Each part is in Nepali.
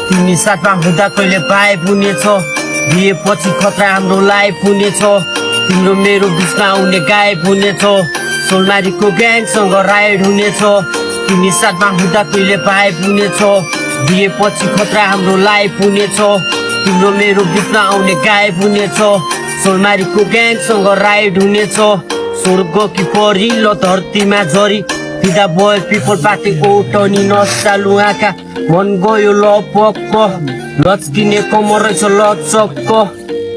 तिमी साथमा हुँदा कहिले पाए पुग्नेछ बिहेपछि खतरा हाम्रो लाइफ हुनेछ तिम्रो मेरो बिचमा आउने गायब हुनेछ सोलमारीको ग्याङसँग राइड हुनेछ तिमी साथमा हुँदा कहिले पाए पुग्नेछ बिहेपछि खतरा हाम्रो लाइफ हुनेछ तिम्रो मेरो बिचमा आउने गायब हुनेछ सोलमारीको ग्याङसँग राइड हुनेछ स्वर्ग कि परिलो धरतीमा झरी फिदा बोय पिपल पार्टीको उठनी नचालु आँखा मन गयो लपक्क लचकिने कमर रहेछ लचक्क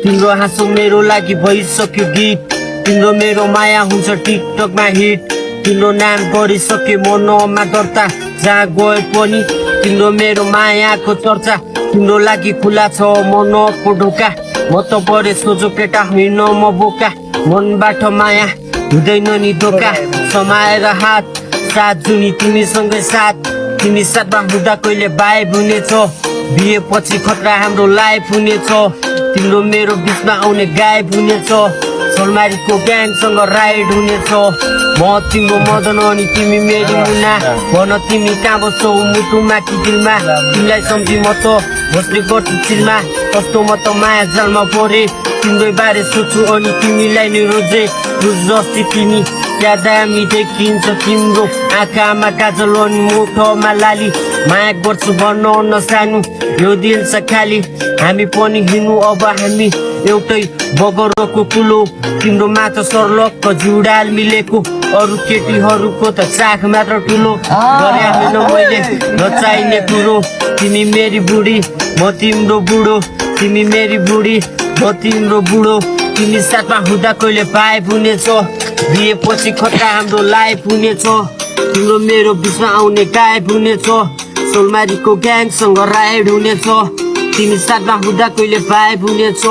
तिम्रो हाँसो मेरो लागि भइसक्यो गीत तिम्रो मेरो माया हुन्छ टिकटकमा हिट तिम्रो नाम गरिसके मनमा दर्ता जहाँ गए पनि तिम्रो मेरो मायाको चर्चा तिम्रो लागि खुला छ मनको ढोका म त बढे सोझो केटा होइन म बोका मनबाट माया हुँदैन नि धोका समाएर हात साथ जुनी तिमीसँगै साथ तिमी साथमा हुँदा कहिले बाइब हुनेछ बिहेपछि खतरा हाम्रो लाइफ हुनेछ तिम्रो मेरो बिचमा आउने गायब हुनेछ सोलमारीको ग्याङसँग राइड हुनेछ म तिम्रो मदन अनि तिमी मेरी मुना भन तिमी कहाँ बस्छौ मुटुमा कि दिलमा तिमीलाई सम्झी म त बस्ने गर्छु चिलमा कस्तो म त माया जालमा परे तिम्रै बारे सोच्छु अनि तिमीलाई नै रोजे जस्ती तिमी क्या दामी देखिन्छ तिम्रो आँखामा काजल अनि मुठोमा लाली माया गर्छु भन्न सानो यो दिल छ खाली हामी पनि हिँड्नु अब हामी एउटै बगरको कुलो तिम्रो माथा सर्लक्क जुडाल मिलेको अरू केटीहरूको त चाख मात्र ठुलो गरे होइन मैले नचाहिने कुरो तिमी मेरी बुढी म तिम्रो बुढो तिमी मेरी बुढी म तिम्रो बुढो तिमी साथमा हुँदा कहिले पाए हुनेछ बिहेपछि खतरा हाम्रो लाइफ हुनेछ तिम्रो मेरो बिचमा आउने गायब हुनेछ सोलमारीको ग्याङसँग राइड हुनेछ तिमी साथमा हुँदा कहिले पाए हुनेछ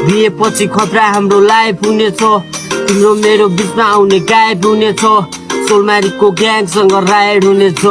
बिहेपछि खतरा हाम्रो लाइफ हुनेछ तिम्रो मेरो बिचमा आउने गायब हुनेछ सोलमारीको ग्याङसँग राइड हुनेछ